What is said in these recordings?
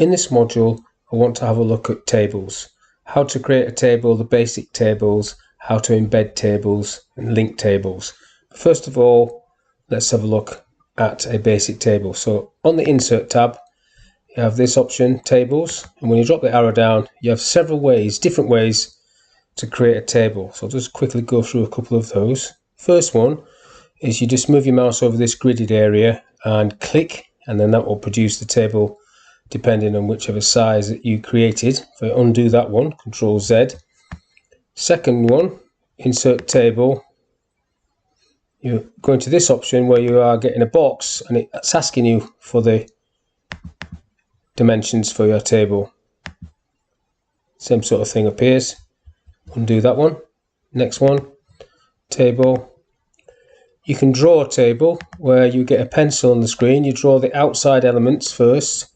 in this module I want to have a look at tables, how to create a table, the basic tables, how to embed tables and link tables. First of all, let's have a look at a basic table. So on the Insert tab, you have this option, Tables, and when you drop the arrow down, you have several ways, different ways to create a table. So I'll just quickly go through a couple of those. First one is you just move your mouse over this gridded area and click, and then that will produce the table depending on whichever size that you created. If I undo that one, Control Z. Second one, Insert Table. You go into this option where you are getting a box and it's asking you for the dimensions for your table. Same sort of thing appears. Undo that one. Next one, Table. You can draw a table where you get a pencil on the screen. You draw the outside elements first,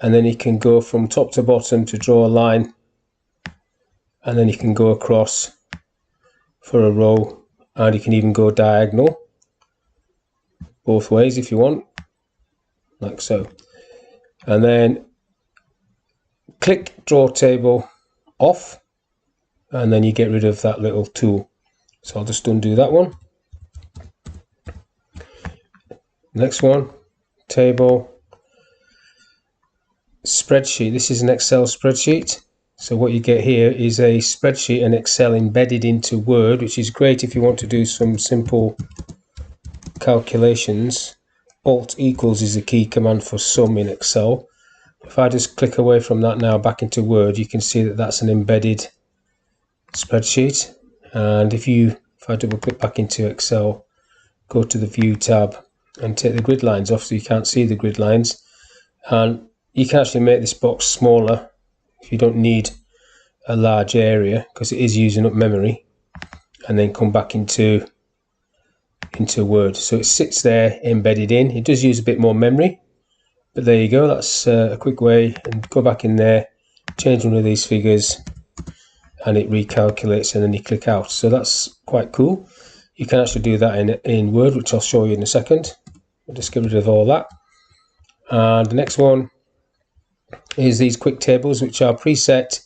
and then you can go from top to bottom to draw a line, and then you can go across for a row, and you can even go diagonal both ways if you want, like so. And then click Draw Table off, and then you get rid of that little tool. So I'll just undo that one. Next one, Table, Spreadsheet. This is an Excel spreadsheet. So what you get here is a spreadsheet and Excel embedded into Word, which is great if you want to do some simple calculations. Alt equals is a key command for sum in Excel. If I just click away from that now back into Word, you can see that that's an embedded spreadsheet. And if I double click back into Excel, go to the View tab and take the grid lines off so you can't see the grid lines, and you can actually make this box smaller if you don't need a large area because it is using up memory, and then come back into Word. So it sits there embedded in. It does use a bit more memory, but there you go. That's a quick way. And go back in there, change one of these figures, and it recalculates, and then you click out. So that's quite cool. You can actually do that in Word, which I'll show you in a second. I'll just get rid of all that. And the next one is these quick tables, which are preset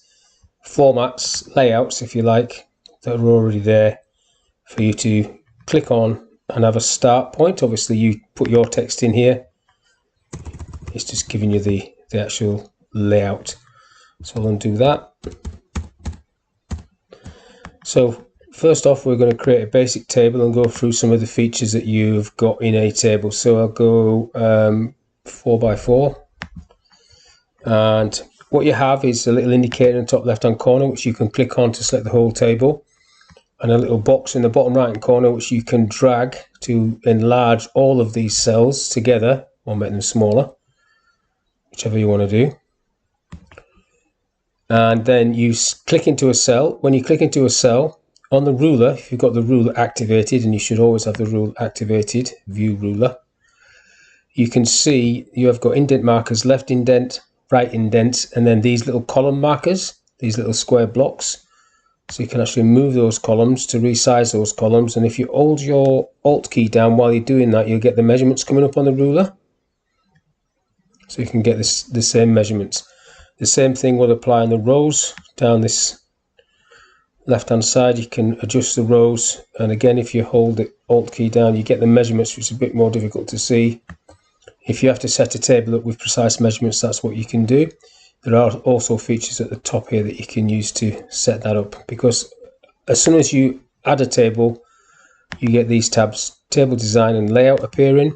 formats, layouts if you like, that are already there for you to click on and have a start point. Obviously you put your text in here. It's just giving you the actual layout. So I'll undo that. So first off, we're going to create a basic table and go through some of the features that you've got in a table. So I'll go 4x4, and what you have is a little indicator in the top left hand corner which you can click on to select the whole table, and a little box in the bottom right hand corner which you can drag to enlarge all of these cells together or make them smaller, whichever you want to do. And then you click into a cell. When you click into a cell on the ruler, if you've got the ruler activated, and you should always have the ruler activated, view ruler, you can see you have got indent markers, left indent, right indent, and then these little column markers, these little square blocks. So you can actually move those columns to resize those columns, and if you hold your Alt key down while you're doing that, you'll get the measurements coming up on the ruler. So you can get the same measurements. The same thing will apply on the rows. Down this left hand side you can adjust the rows, and again if you hold the Alt key down you get the measurements, which is a bit more difficult to see. If you have to set a table up with precise measurements, that's what you can do. There are also features at the top here that you can use to set that up, because as soon as you add a table you get these tabs, Table Design and Layout, appearing.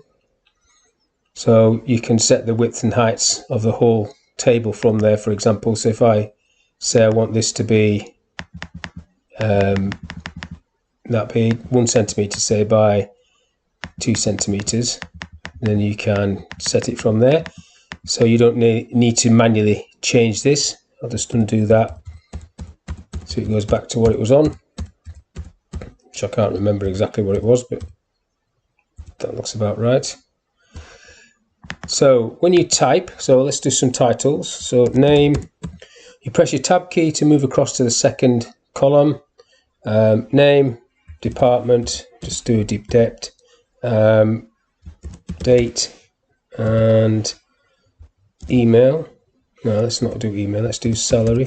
So you can set the width and heights of the whole table from there. For example, so if I say I want this to be that be 1 centimeter, say, by 2 centimeters, then you can set it from there. So you don't need to manually change this. I'll just undo that so it goes back to what it was on, which I can't remember exactly what it was, but that looks about right. So when you type, so let's do some titles. So name, you press your tab key to move across to the second column. Name, department, just do a deep depth, date, and email. No, let's not do email, let's do salary.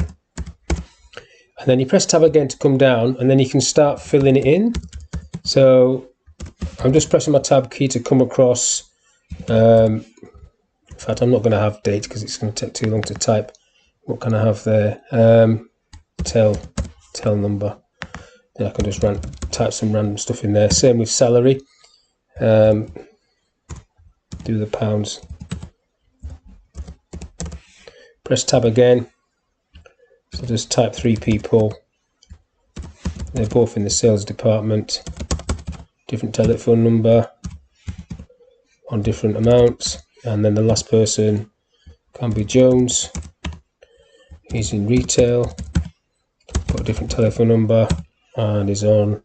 And then you press tab again to come down, and then you can start filling it in. So I'm just pressing my tab key to come across. In fact, I'm not going to have date because it's going to take too long to type. What can I have there? Tel number. Then I can just type some random stuff in there. Same with salary. Do the pounds. Press tab again. So just type 3 people. They're both in the sales department. Different telephone number on different amounts. And then the last person can be Jones. He's in retail. Got a different telephone number and is on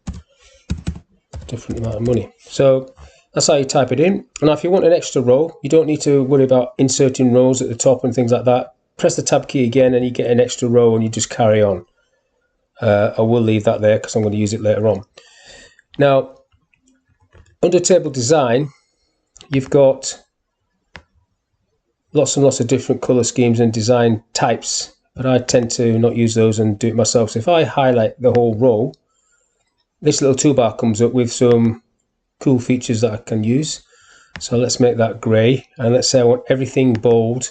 a different amount of money. So that's how you type it in. Now if you want an extra row, you don't need to worry about inserting rows at the top and things like that. Press the tab key again and you get an extra row and you just carry on. I will leave that there because I'm going to use it later on. Now, under table design, you've got lots and lots of different color schemes and design types, but I tend to not use those and do it myself. So if I highlight the whole row, this little toolbar comes up with some cool features that I can use. So let's make that grey, and let's say I want everything bold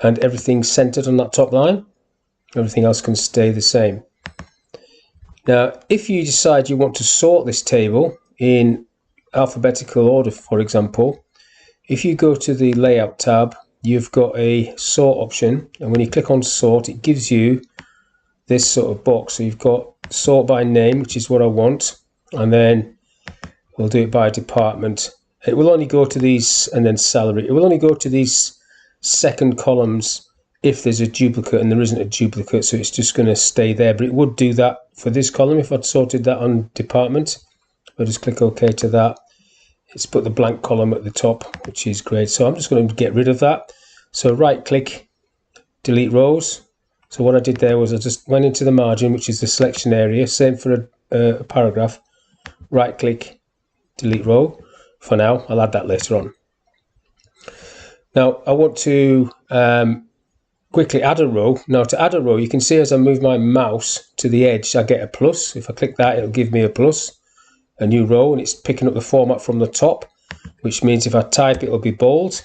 and everything centered on that top line. Everything else can stay the same. Now, if you decide you want to sort this table in alphabetical order, for example, if you go to the Layout tab, you've got a sort option, and when you click on sort, it gives you this sort of box. So you've got sort by name, which is what I want, and then we'll do it by department. It will only go to these, and then salary. It will only go to these second columns if there's a duplicate, and there isn't a duplicate, so it's just going to stay there. But it would do that for this column if I'd sorted that on department. I'll just click OK to that. It's put the blank column at the top, which is great. So I'm just going to get rid of that. So right click, delete rows. So what I did there was I just went into the margin, which is the selection area. Same for a paragraph. Right click, delete row. For now, I'll add that later on. Now I want to quickly add a row. Now to add a row, you can see as I move my mouse to the edge, I get a plus. If I click that, it'll give me a plus, a new row, and it's picking up the format from the top, which means if I type, it'll be bold.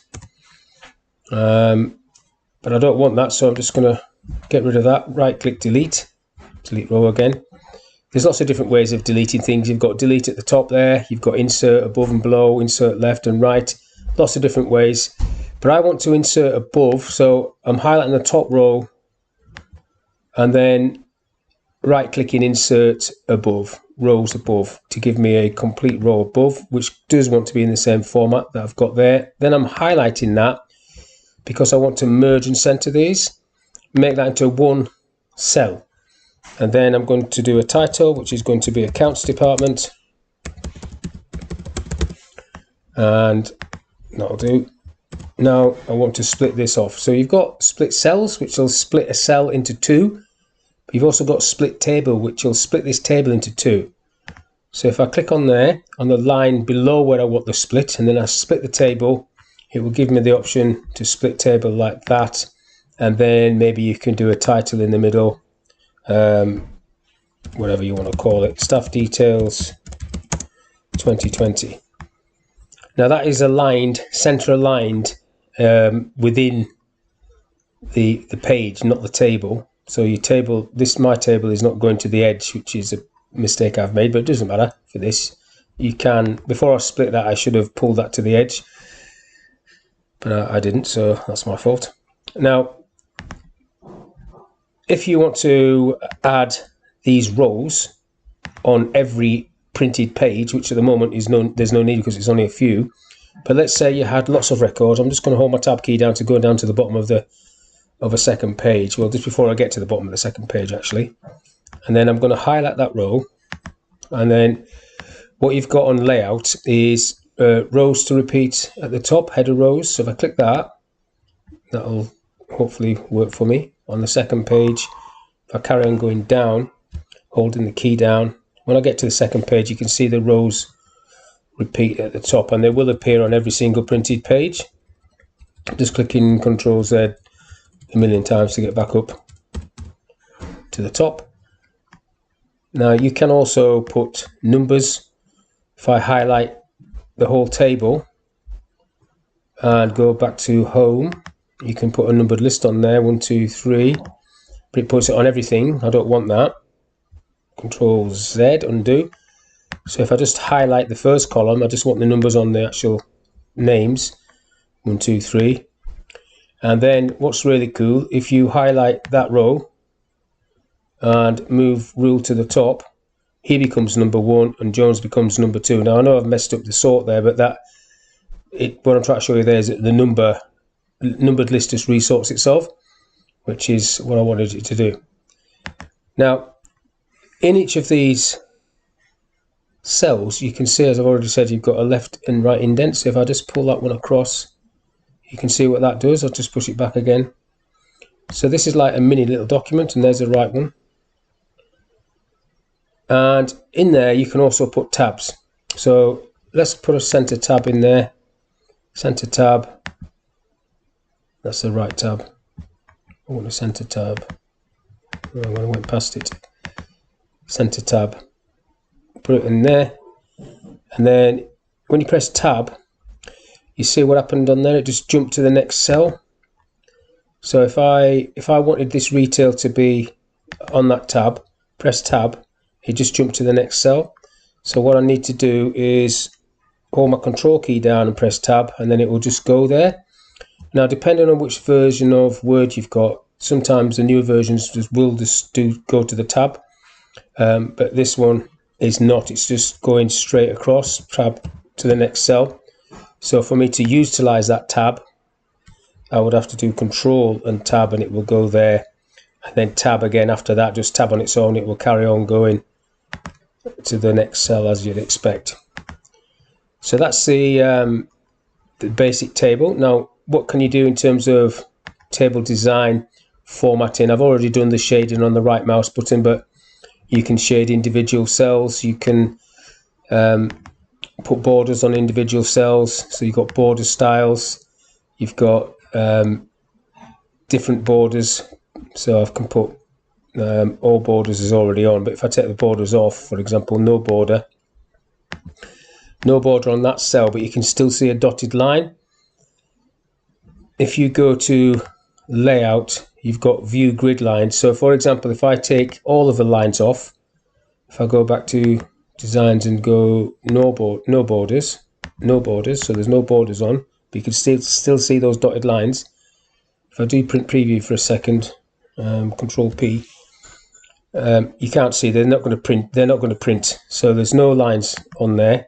But I don't want that, so I'm just going to get rid of that. Right click, delete row again. There's lots of different ways of deleting things. You've got delete at the top there, you've got insert above and below, insert left and right, lots of different ways. But I want to insert above, so I'm highlighting the top row and then right clicking insert above, rows above, to give me a complete row above, which does want to be in the same format that I've got there. Then I'm highlighting that because I want to merge and center these, make that into one cell. And then I'm going to do a title, which is going to be accounts department, and that'll do. Now I want to split this off. So you've got split cells, which will split a cell into two. But you've also got split table, which will split this table into two. So if I click on there, on the line below where I want the split, and then I split the table, it will give me the option to split table like that. And then maybe you can do a title in the middle, whatever you want to call it, staff details 2020. Now that is aligned, center aligned within the page, not the table. So your table, my table is not going to the edge, which is a mistake I've made, but it doesn't matter for this. You can, before I split that, I should have pulled that to the edge, but I didn't, so that's my fault. Now, if you want to add these rows on every printed page, which at the moment is there's no need because it's only a few, but let's say you had lots of records. I'm just going to hold my tab key down to go down to the bottom of a second page. Well, just before I get to the bottom of the second page actually, and then I'm going to highlight that row, and then what you've got on layout is rows to repeat at the top, header rows. So if I click that, that'll hopefully work for me. On the second page, if I carry on going down, holding the key down, when I get to the second page, you can see the rows repeat at the top, and they will appear on every single printed page. Just clicking Ctrl Z a million times to get back up to the top. Now you can also put numbers. If I highlight the whole table and go back to home, you can put a numbered list on there, 1, 2, 3, but it puts it on everything. I don't want that. Control Z, undo. So if I just highlight the first column, I just want the numbers on the actual names, 1, 2, 3. And then what's really cool, if you highlight that row and move rule to the top, he becomes number 1 and Jones becomes number 2. Now I know I've messed up the sort there, but what I'm trying to show you there is that the numbered list just resorts itself, which is what I wanted it to do. Now in each of these cells, you can see, as I've already said, you've got a left and right indent. So if I just pull that one across, you can see what that does. I'll just push it back again. So this is like a mini little document, and there's the right one. And in there you can also put tabs. So let's put a center tab in there. Center tab, that's the right tab. I want a center tab. Oh, I went past it. Center tab, put it in there, and then when you press tab, you see what happened on there. It just jumped to the next cell. So if I wanted this retail to be on that tab, press tab, it just jumped to the next cell. So what I need to do is hold my control key down and press tab, and then it will just go there. Now depending on which version of Word you've got, sometimes the newer versions will just go to the tab, but this one is not. It's just going straight across, tab to the next cell. So for me to utilize that tab, I would have to do control and tab, and it will go there, and then tab again after that. Just tab on its own, it will carry on going to the next cell as you'd expect. So that's the basic table. Now what can you do in terms of table design formatting? I've already done the shading on the right mouse button, but you can shade individual cells. You can put borders on individual cells. So you've got border styles. You've got different borders. So I can put all borders is already on. But if I take the borders off, for example, no border on that cell, but you can still see a dotted line. If you go to layout, you've got view grid lines. So for example, if I take all of the lines off, if I go back to designs and go no borders, so there's no borders on, but you can still see those dotted lines. If I do print preview for a second, control P, you can't see, they're not going to print, so there's no lines on there.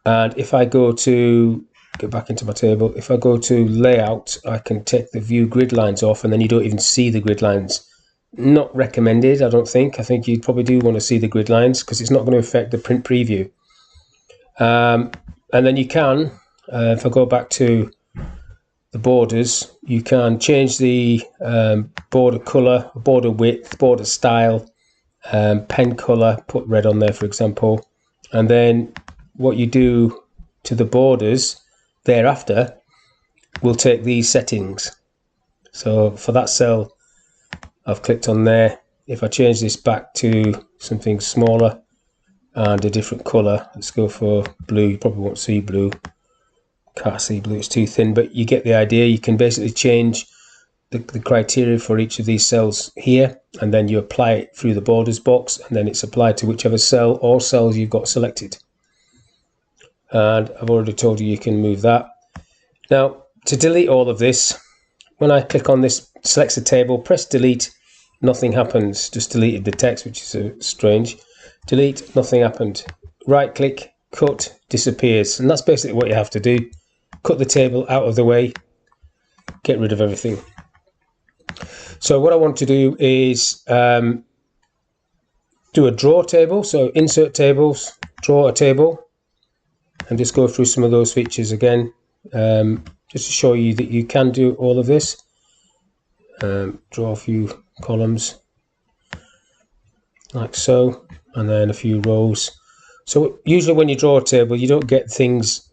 And if I go back into my table, if I go to layout, I can take the view grid lines off, and then you don't even see the grid lines. Not recommended, I don't think. I think you probably do want to see the grid lines because it's not going to affect the print preview. And then you can, if I go back to the borders, you can change the border color, border width, border style, pen color, put red on there for example, and then what you do to the borders thereafter will take these settings. So for that cell, I've clicked on there. If I change this back to something smaller and a different color, let's go for blue. You probably won't see blue. Can't see blue, it's too thin, but you get the idea. You can basically change the criteria for each of these cells here, and then you apply it through the borders box, and then it's applied to whichever cell or cells you've got selected. And I've already told you can move that. Now to delete all of this, when I click on this, selects a table, press delete, nothing happens. Just deleted the text, which is strange. Delete, nothing happened. Right click, cut, disappears. And that's basically what you have to do. Cut the table out of the way, get rid of everything. So what I want to do is do a draw table. So insert tables, draw a table, and just go through some of those features again, just to show you that you can do all of this. Draw a few columns like so, and then a few rows. So usually when you draw a table, you don't get things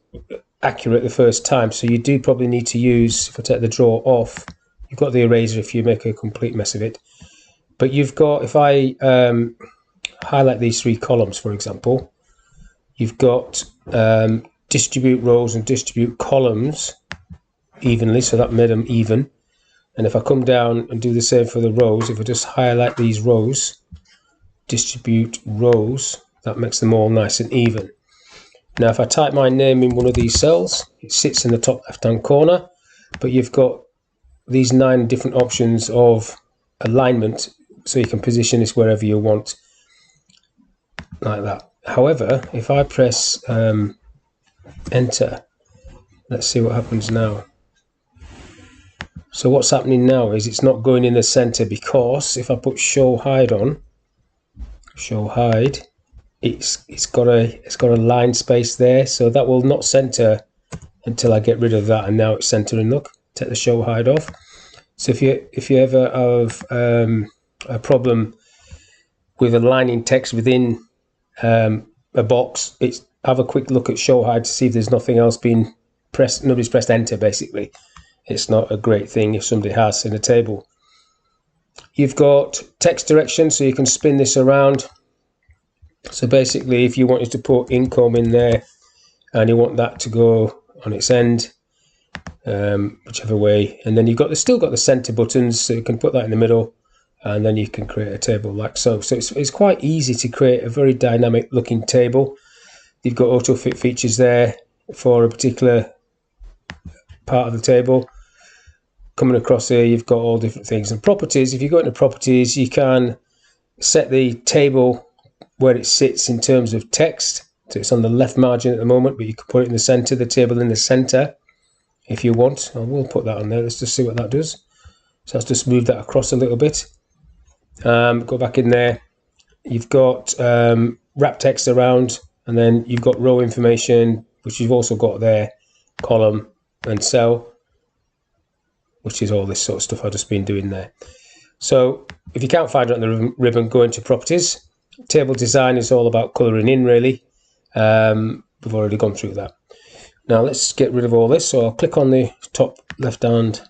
accurate the first time, so you do probably need to use, if I take the draw off You've got the eraser if you make a complete mess of it. But you've got, if I highlight these 3 columns, for example, you've got distribute rows and distribute columns evenly, so that made them even. And if I come down and do the same for the rows, if I just highlight these rows, distribute rows, that makes them all nice and even. Now if I type my name in one of these cells, it sits in the top left hand corner, but you've got these 9 different options of alignment, so you can position this wherever you want, like that. However, if I press enter, let's see what happens now. So what's happening now is it's not going in the center, because if I put show hide on, show hide, it's got a line space there, so that will not center until I get rid of that, and now it's centering. Look, take the show hide off. So if you ever have a problem with aligning text within a box, have a quick look at show hide to see if there's nothing else being pressed. Nobody's pressed enter, basically. It's not a great thing if somebody has in a table. You've got text direction, so you can spin this around. So basically, if you wanted to put income in there and you want that to go on its end, whichever way, and then you've got still got the center buttons, so you can put that in the middle, and then you can create a table like so. So it's quite easy to create a very dynamic looking table. You've got auto fit features there for a particular part of the table. Coming across here, you've got all different things. And properties, if you go into properties, you can set the table where it sits in terms of text. So it's on the left margin at the moment, but you can put it in the center, the table in the center if you want. I will put that on there. Let's just see what that does. So let's just move that across a little bit. Go back in there. You've got wrap text around, and then you've got row information, which you've also got there, column and cell, which is all this sort of stuff I've just been doing there. So if you can't find it on the ribbon, go into properties. Table design is all about colouring in, really. We've already gone through that. Now let's get rid of all this. So I'll click on the top left hand.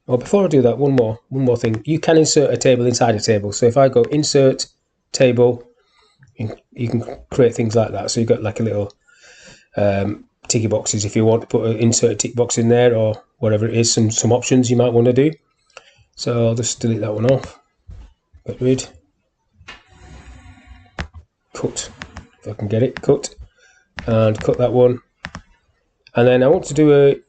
Oh, before I do that, one more thing. You can insert a table inside a table. So if I go insert table, you can create things like that. So you've got like a little ticky boxes if you want to put insert a tick box in there, or whatever it is, some options you might want to do. So I'll just delete that one off, get rid, cut, if I can get it, cut, and cut that one. And then I want to do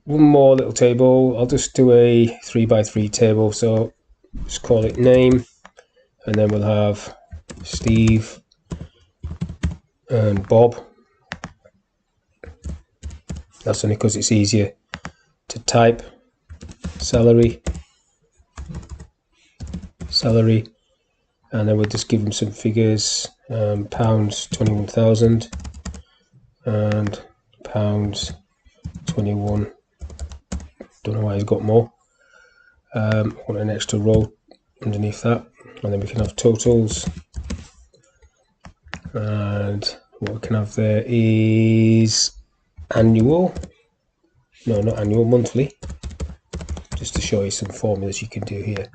one more little table. I'll just do a 3x3 table, so just call it name, and then we'll have Steve and Bob. That's only because it's easier to type. Salary, and then we'll just give them some figures. Pounds 21,000 and pounds 21. Don't know why he's got more. Want an extra row underneath that, and then we can have totals. And what we can have there is annual. No, not annual, monthly. Just to show you some formulas you can do here.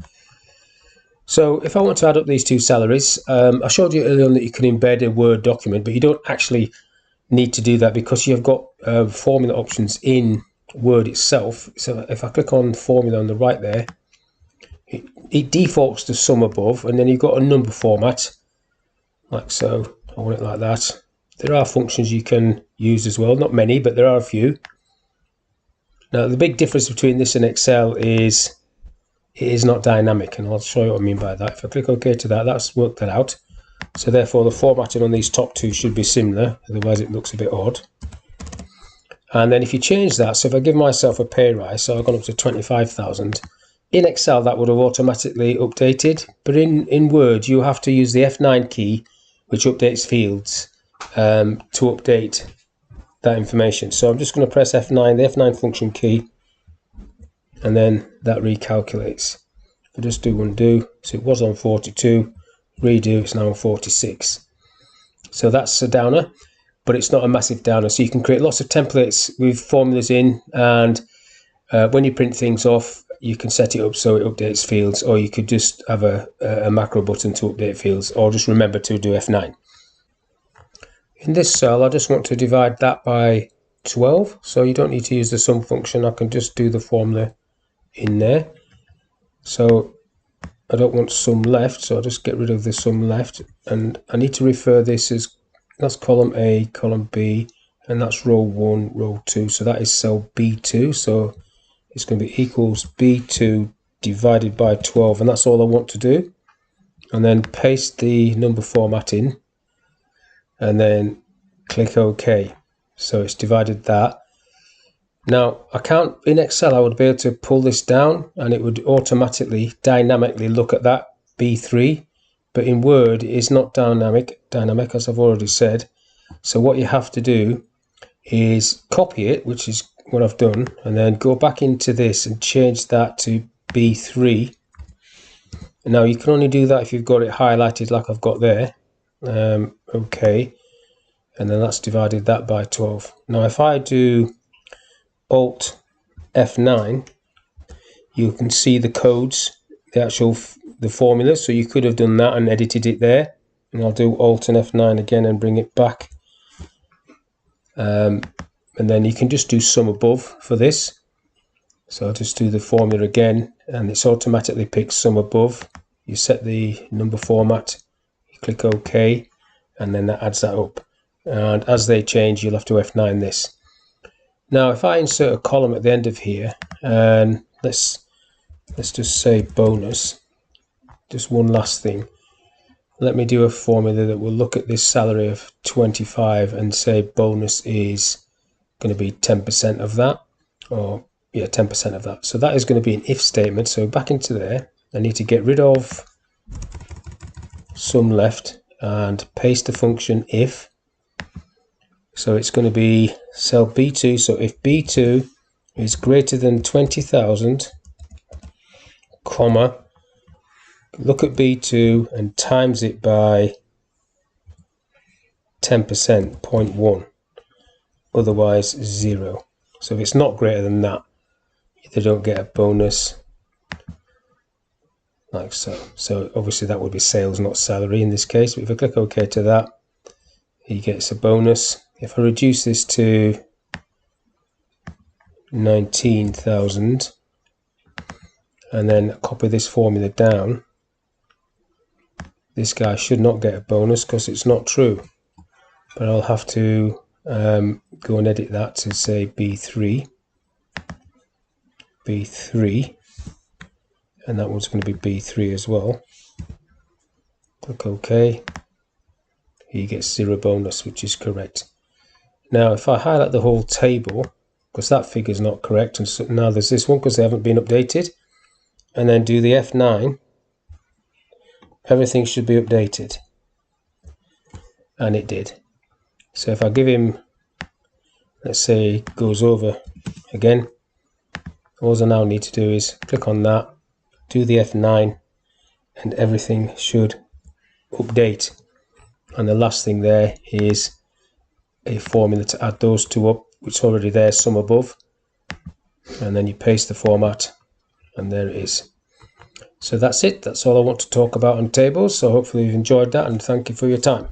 So if I want to add up these two salaries, I showed you earlier on that you can embed a Word document, but you don't actually need to do that because you've got formula options in Word itself. So if I click on formula on the right there, it defaults to sum above, and then you've got a number format, like so. I want it like that. There are functions you can use as well, not many, but there are a few. Now the big difference between this and Excel is it is not dynamic, and I'll show you what I mean by that. If I click OK to that, that's worked that out. So therefore the formatting on these top two should be similar, otherwise it looks a bit odd. And then if you change that, so if I give myself a pay rise, so I've gone up to 25,000, in Excel that would have automatically updated, but in Word you have to use the F9 key, which updates fields, to update that information. So I'm just going to press F9, the F9 function key, and then that recalculates. If I just do undo, so it was on 42, redo, it's now on 46. So that's a downer, but it's not a massive downer. So you can create lots of templates with formulas in, and when you print things off, you can set it up so it updates fields, or you could just have a macro button to update fields, or just remember to do F9. In this cell, I just want to divide that by 12, so you don't need to use the sum function. I can just do the formula in there. So I don't want sum left, so I'll just get rid of the sum left, and I need to refer this as, that's column A, column B, and that's row 1, row 2, so that is cell B2, so it's going to be equals B2 divided by 12, and that's all I want to do. And then paste the number format in, and then click OK. So it's divided that. Now I can't, in Excel I would be able to pull this down and it would automatically, dynamically look at that B3, but in Word it is not dynamic as I've already said. So what you have to do is copy it, which is what I've done, and then go back into this and change that to B3. Now you can only do that if you've got it highlighted like I've got there. Okay, and then that's divided that by 12. Now if I do Alt F9, you can see the codes, the formulas, so you could have done that and edited it there. And I'll do Alt and F9 again and bring it back. And then you can just do sum above for this. So I'll just do the formula again, and it's automatically picks sum above. You set the number format, you click OK, and then that adds that up. And as they change, you'll have to F9 this. Now if I insert a column at the end of here, and let's just say bonus, just one last thing. Let me do a formula that will look at this salary of 25 and say bonus is going to be 10% of that, or yeah, 10% of that. So that is going to be an if statement. So back into there, I need to get rid of sum left and paste the function if. So it's going to be cell B2. So if B2 is greater than 20,000, comma, look at B2 and times it by 10%, 0.1, otherwise 0. So if it's not greater than that, they don't get a bonus, like so. So obviously that would be sales, not salary in this case. But if I click OK to that, he gets a bonus. If I reduce this to 19,000 and then copy this formula down, this guy should not get a bonus because it's not true. But I'll have to go and edit that to say B3, and that one's going to be B3 as well. Click OK. He gets 0 bonus, which is correct. Now if I highlight the whole table, because that figure is not correct, and so now there's this one because they haven't been updated, and then do the F9, everything should be updated, and it did. So if I give him, let's say it goes over again, all I now need to do is click on that, do the F9, and everything should update. And the last thing there is a formula to add those two up, which is already there, sum above, and then you paste the format, and there it is. So that's it. That's all I want to talk about on tables. So hopefully you've enjoyed that, and thank you for your time.